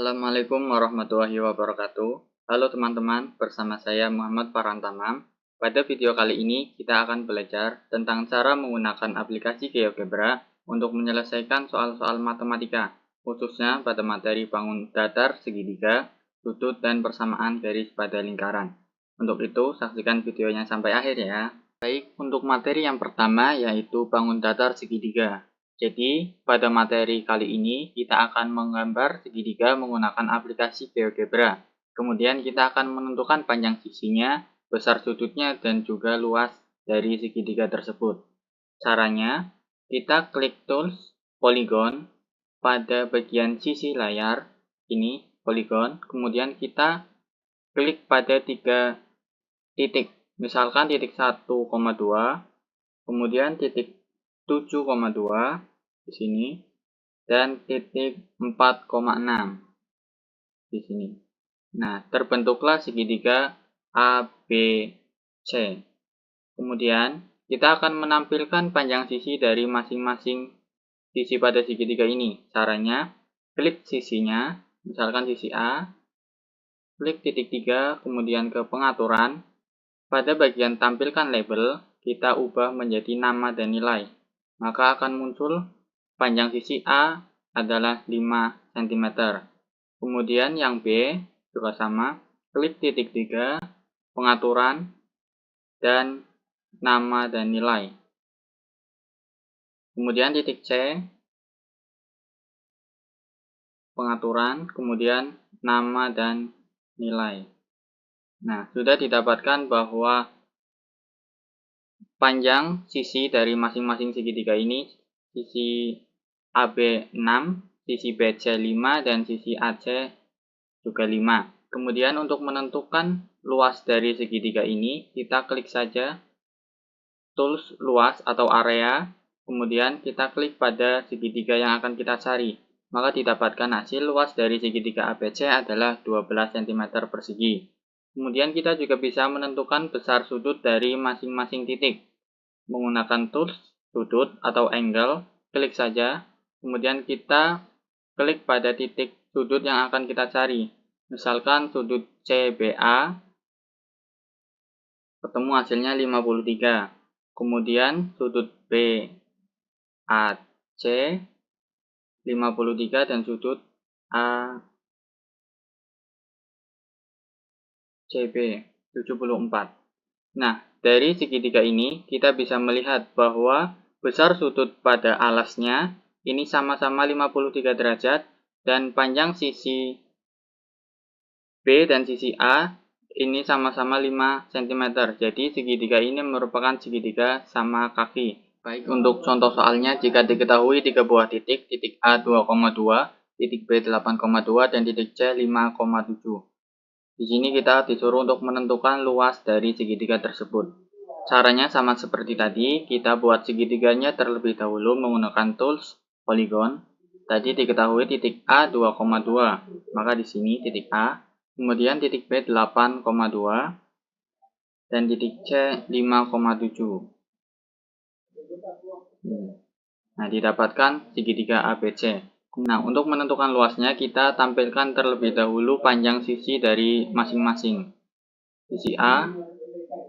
Assalamualaikum warahmatullahi wabarakatuh. Halo teman-teman, bersama saya Muhammad Parantamam. Pada video kali ini kita akan belajar tentang cara menggunakan aplikasi GeoGebra untuk menyelesaikan soal-soal matematika, khususnya pada materi bangun datar segitiga, sudut, dan persamaan garis pada lingkaran. Untuk itu, saksikan videonya sampai akhir ya. Baik, untuk materi yang pertama yaitu bangun datar segitiga. Jadi, pada materi kali ini kita akan menggambar segitiga menggunakan aplikasi GeoGebra. Kemudian kita akan menentukan panjang sisinya, besar sudutnya, dan juga luas dari segitiga tersebut. Caranya, kita klik Tools, Polygon, pada bagian sisi layar, ini Polygon, kemudian kita klik pada 3 titik, misalkan titik 1,2, kemudian titik 7,2, di sini, dan titik 4,6 di sini. Nah, terbentuklah segitiga ABC. Kemudian, kita akan menampilkan panjang sisi dari masing-masing sisi pada segitiga ini. Caranya, klik sisinya, misalkan sisi A, klik titik 3, kemudian ke pengaturan. Pada bagian tampilkan label, kita ubah menjadi nama dan nilai. Maka akan muncul panjang sisi A adalah 5 cm. Kemudian yang B juga sama, klik titik 3, pengaturan, dan nama dan nilai. Kemudian titik C, pengaturan, kemudian nama dan nilai. Nah, sudah didapatkan bahwa panjang sisi dari masing-masing segitiga ini, sisi AB 6, sisi BC 5, dan sisi AC juga 5. Kemudian untuk menentukan luas dari segitiga ini, kita klik saja Tools luas atau area, kemudian kita klik pada segitiga yang akan kita cari. Maka didapatkan hasil luas dari segitiga ABC adalah 12 cm persegi. Kemudian kita juga bisa menentukan besar sudut dari masing-masing titik. Menggunakan Tools, sudut atau angle, klik saja. Kemudian kita klik pada titik sudut yang akan kita cari. Misalkan sudut CBA, ketemu hasilnya 53. Kemudian sudut BAC, 53, dan sudut ACB, 74. Nah, dari segitiga ini kita bisa melihat bahwa besar sudut pada alasnya ini sama-sama 53 derajat dan panjang sisi B dan sisi A ini sama-sama 5 cm. Jadi segitiga ini merupakan segitiga sama kaki. Baik, untuk contoh soalnya, jika diketahui 3 buah titik, titik A 2,2, titik B 8,2, dan titik C 5,7. Di sini kita disuruh untuk menentukan luas dari segitiga tersebut. Caranya sama seperti tadi, kita buat segitiganya terlebih dahulu menggunakan Tools, Polygon. Tadi diketahui titik A 2,2, maka di sini titik A, kemudian titik B 8,2, dan titik C 5,7. Nah, didapatkan segitiga ABC. Nah, untuk menentukan luasnya, kita tampilkan terlebih dahulu panjang sisi dari masing-masing. Sisi A,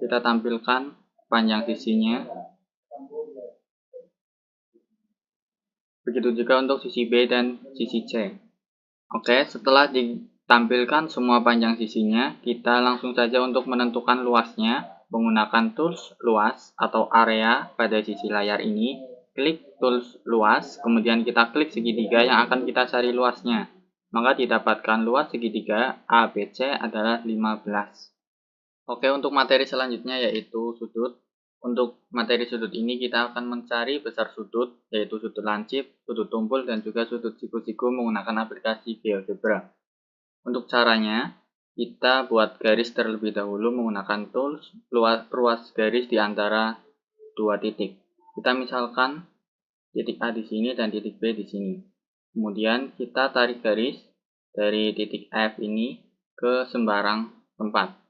kita tampilkan panjang sisinya. Begitu juga untuk sisi B dan sisi C. Oke, setelah ditampilkan semua panjang sisinya, kita langsung saja untuk menentukan luasnya menggunakan Tools luas atau area pada sisi layar ini. Klik Tools luas, kemudian kita klik segitiga yang akan kita cari luasnya. Maka didapatkan luas segitiga ABC adalah 15. Oke, untuk materi selanjutnya yaitu sudut. Untuk materi sudut ini kita akan mencari besar sudut, yaitu sudut lancip, sudut tumpul, dan juga sudut siku-siku menggunakan aplikasi GeoGebra. Untuk caranya, kita buat garis terlebih dahulu menggunakan Tools, ruas garis di antara dua titik. Kita misalkan titik A di sini dan titik B di sini. Kemudian kita tarik garis dari titik F ini ke sembarang tempat.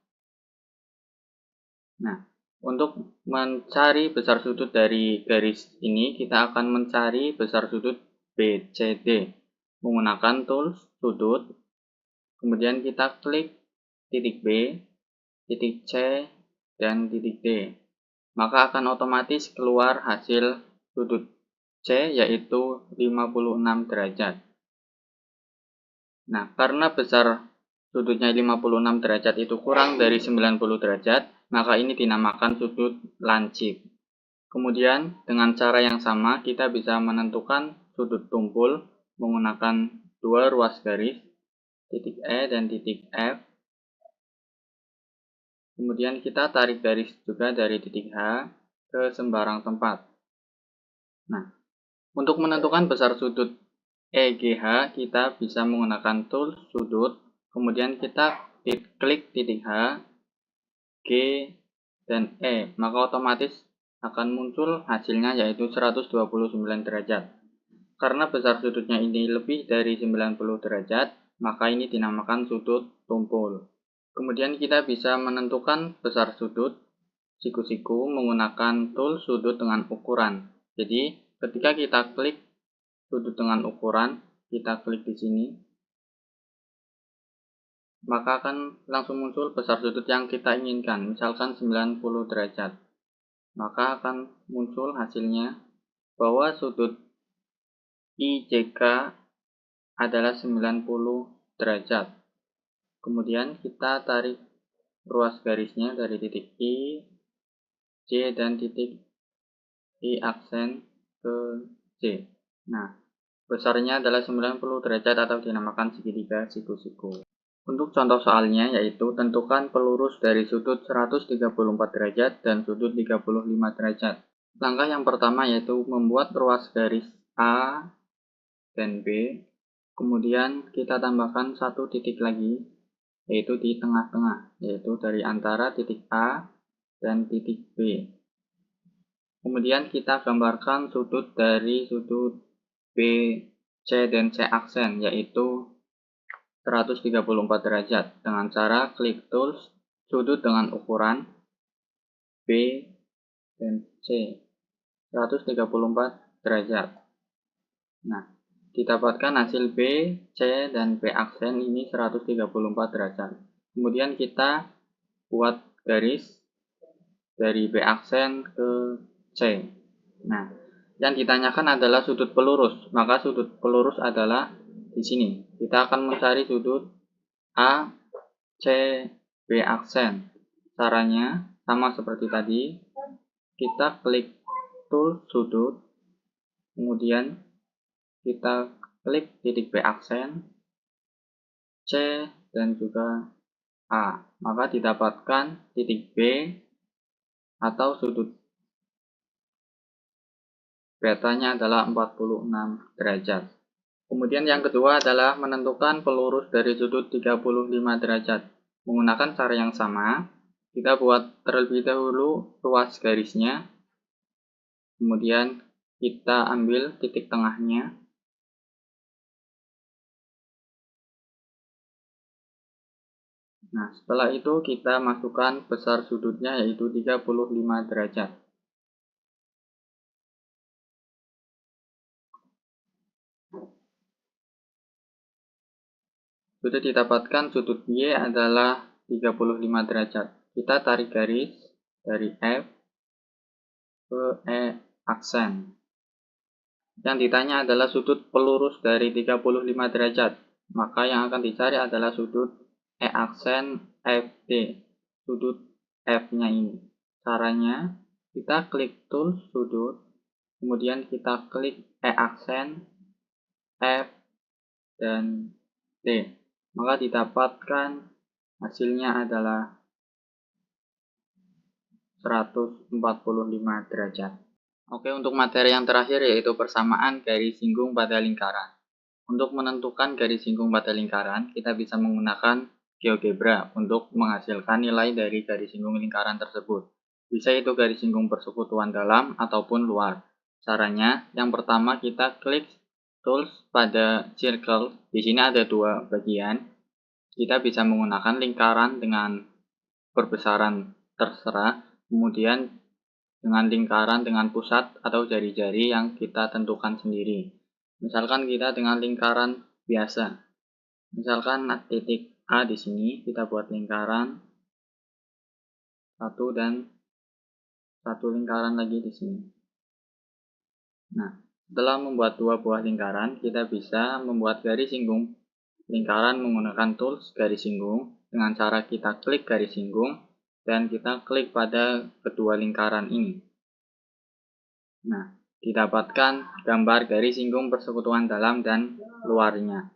Nah, untuk mencari besar sudut dari garis ini, kita akan mencari besar sudut BCD. Menggunakan Tools, sudut, Kemudian kita klik titik B, titik C, dan titik D. Maka akan otomatis keluar hasil sudut C yaitu 56 derajat. Nah, karena besar sudutnya 56 derajat itu kurang dari 90 derajat, maka ini dinamakan sudut lancip. Kemudian, dengan cara yang sama, kita bisa menentukan sudut tumpul menggunakan dua ruas garis, titik E dan titik F. Kemudian kita tarik garis juga dari titik H ke sembarang tempat. Nah, untuk menentukan besar sudut EGH, kita bisa menggunakan tool sudut, kemudian kita klik titik H, G, dan E, maka otomatis akan muncul hasilnya yaitu 129 derajat. Karena besar sudutnya ini lebih dari 90 derajat, maka ini dinamakan sudut tumpul. Kemudian kita bisa menentukan besar sudut siku-siku menggunakan tool sudut dengan ukuran. Jadi, ketika kita klik sudut dengan ukuran, kita klik di sini, maka akan langsung muncul besar sudut yang kita inginkan, misalkan 90 derajat. Maka akan muncul hasilnya bahwa sudut IJK adalah 90 derajat. Kemudian kita tarik ruas garisnya dari titik I, J, dan titik I aksen ke J. Nah, besarnya adalah 90 derajat atau dinamakan segitiga siku-siku. Untuk contoh soalnya yaitu tentukan pelurus dari sudut 134 derajat dan sudut 35 derajat. Langkah yang pertama yaitu membuat ruas garis A dan B. Kemudian kita tambahkan satu titik lagi yaitu di tengah-tengah, yaitu dari antara titik A dan titik B. Kemudian kita gambarkan sudut dari sudut B, C, dan C aksen, yaitu 134 derajat dengan cara klik tools, sudut dengan ukuran B dan C, 134 derajat. Nah, didapatkan hasil B, C, dan B aksen ini 134 derajat. Kemudian kita buat garis dari B aksen ke C. Nah, yang ditanyakan adalah sudut pelurus, maka sudut pelurus adalah di sini. Kita akan mencari sudut A, C, B aksen. Caranya sama seperti tadi. Kita klik tool sudut, kemudian kita klik titik B aksen, C, dan juga A. Maka didapatkan titik B atau sudut betanya adalah 46 derajat. Kemudian yang kedua adalah menentukan pelurus dari sudut 35 derajat. Menggunakan cara yang sama, kita buat terlebih dahulu ruas garisnya. Kemudian kita ambil titik tengahnya. Nah, setelah itu kita masukkan besar sudutnya yaitu 35 derajat. Sudah didapatkan sudut Y adalah 35 derajat. Kita tarik garis dari F ke E aksen. Yang ditanya adalah sudut pelurus dari 35 derajat. Maka yang akan dicari adalah sudut E aksen FD. Sudut F-nya ini. Caranya, kita klik tool sudut, kemudian kita klik E aksen F dan D. Maka didapatkan hasilnya adalah 145 derajat. Oke, untuk materi yang terakhir yaitu persamaan garis singgung pada lingkaran. Untuk menentukan garis singgung pada lingkaran, kita bisa menggunakan GeoGebra untuk menghasilkan nilai dari garis singgung lingkaran tersebut. Bisa itu garis singgung persekutuan dalam ataupun luar. Caranya, yang pertama kita klik tools pada circle. Di sini ada dua bagian. Kita bisa menggunakan lingkaran dengan perbesaran terserah, kemudian dengan lingkaran dengan pusat atau jari-jari yang kita tentukan sendiri. Misalkan kita dengan lingkaran biasa, misalkan titik A di sini, kita buat lingkaran 1 dan 1 lingkaran lagi di sini. Nah, setelah membuat 2 buah lingkaran, kita bisa membuat garis singgung lingkaran menggunakan tools garis singgung dengan cara kita klik garis singgung dan kita klik pada kedua lingkaran ini. Nah, didapatkan gambar garis singgung persekutuan dalam dan luarnya.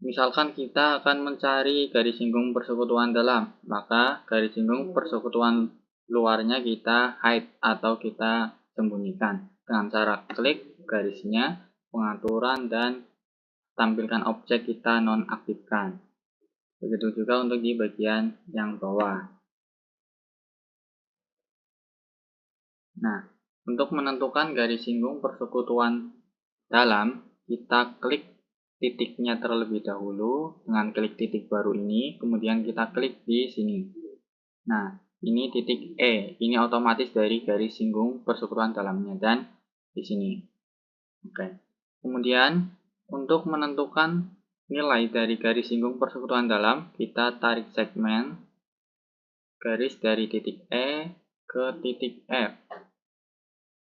Misalkan kita akan mencari garis singgung persekutuan dalam, maka garis singgung persekutuan luarnya kita hide atau kita sembunyikan dengan cara klik garisnya, pengaturan, dan tampilkan objek kita nonaktifkan. Begitu juga untuk di bagian yang bawah. Nah, untuk menentukan garis singgung persekutuan dalam, kita klik titiknya terlebih dahulu dengan klik titik baru ini, kemudian kita klik di sini. Nah, ini titik E, ini otomatis dari garis singgung persekutuan dalamnya dan di sini. Oke. Kemudian untuk menentukan nilai dari garis singgung persekutuan dalam, kita tarik segmen garis dari titik E ke titik F.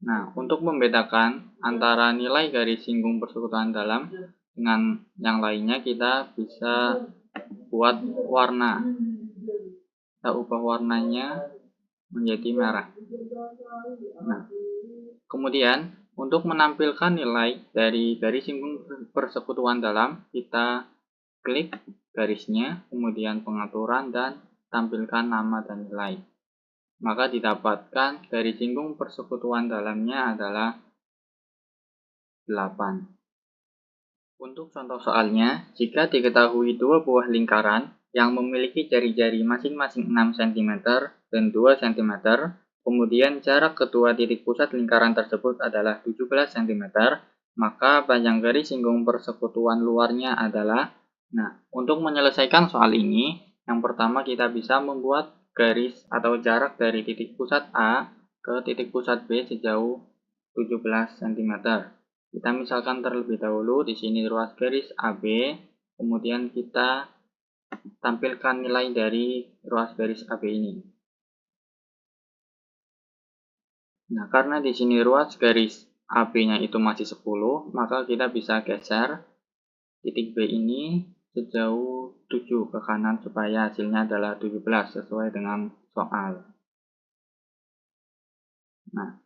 Nah, untuk membedakan antara nilai garis singgung persekutuan dalam dengan yang lainnya, kita bisa buat warna. Kita ubah warnanya menjadi merah. Nah, kemudian untuk menampilkan nilai dari garis singgung persekutuan dalam, kita klik garisnya, kemudian pengaturan, dan tampilkan nama dan nilai. Maka didapatkan garis singgung persekutuan dalamnya adalah 8. Untuk contoh soalnya, jika diketahui dua buah lingkaran yang memiliki jari-jari masing-masing 6 cm dan 2 cm, kemudian jarak kedua titik pusat lingkaran tersebut adalah 17 cm, maka panjang garis singgung persekutuan luarnya adalah. Nah, untuk menyelesaikan soal ini, yang pertama kita bisa membuat garis atau jarak dari titik pusat A ke titik pusat B sejauh 17 cm. Kita misalkan terlebih dahulu di sini ruas garis AB, kemudian kita tampilkan nilai dari ruas garis AB ini. Nah, karena di sini ruas garis AB-nya itu masih 10, maka kita bisa geser titik B ini sejauh 7 ke kanan supaya hasilnya adalah 17 sesuai dengan soal. Nah,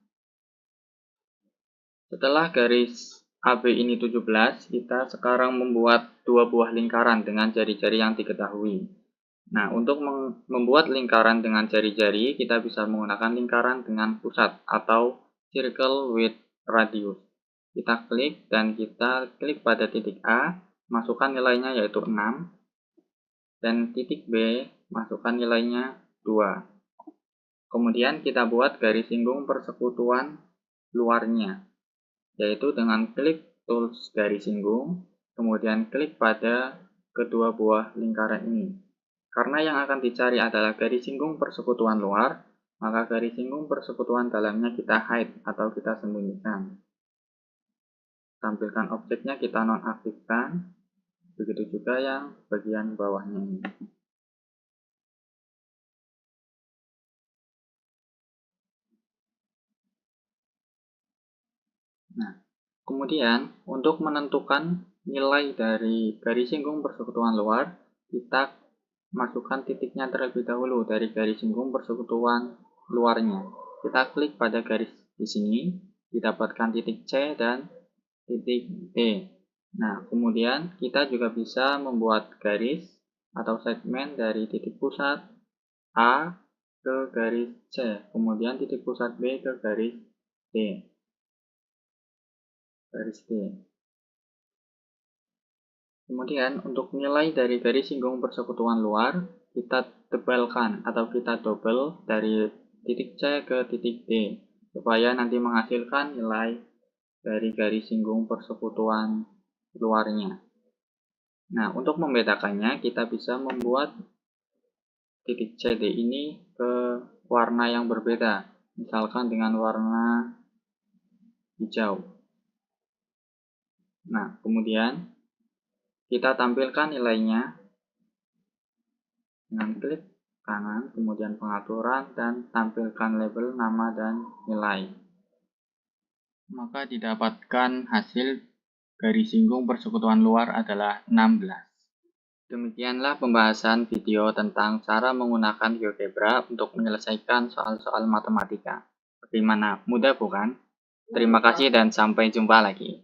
setelah garis AB ini 17, kita sekarang membuat dua buah lingkaran dengan jari-jari yang diketahui. Nah, untuk membuat lingkaran dengan jari-jari, kita bisa menggunakan lingkaran dengan pusat atau circle with radius. Kita klik dan kita klik pada titik A, masukkan nilainya yaitu 6, dan titik B, masukkan nilainya 2. Kemudian kita buat garis singgung persekutuan luarnya, yaitu dengan klik tools garis singgung, kemudian klik pada kedua buah lingkaran ini. Karena yang akan dicari adalah garis singgung persekutuan luar, maka garis singgung persekutuan dalamnya kita hide atau kita sembunyikan. Tampilkan objeknya kita nonaktifkan, begitu juga yang bagian bawahnya ini. Nah, kemudian untuk menentukan nilai dari garis singgung persekutuan luar, kita masukkan titiknya terlebih dahulu dari garis singgung persekutuan luarnya. Kita klik pada garis di sini, didapatkan titik C dan titik E. Nah, kemudian kita juga bisa membuat garis atau segmen dari titik pusat A ke garis C, kemudian titik pusat B ke garis D. Kemudian untuk nilai dari garis singgung persekutuan luar, kita tebalkan atau kita double dari titik C ke titik D, supaya nanti menghasilkan nilai dari garis singgung persekutuan luarnya. Nah, untuk membedakannya, kita bisa membuat titik CD ini ke warna yang berbeda, misalkan dengan warna hijau. Nah, kemudian kita tampilkan nilainya dengan klik kanan, kemudian pengaturan, dan tampilkan label nama dan nilai. Maka didapatkan hasil garis singgung persekutuan luar adalah 16. Demikianlah pembahasan video tentang cara menggunakan GeoGebra untuk menyelesaikan soal-soal matematika. Bagaimana? Mudah bukan? Terima kasih dan sampai jumpa lagi.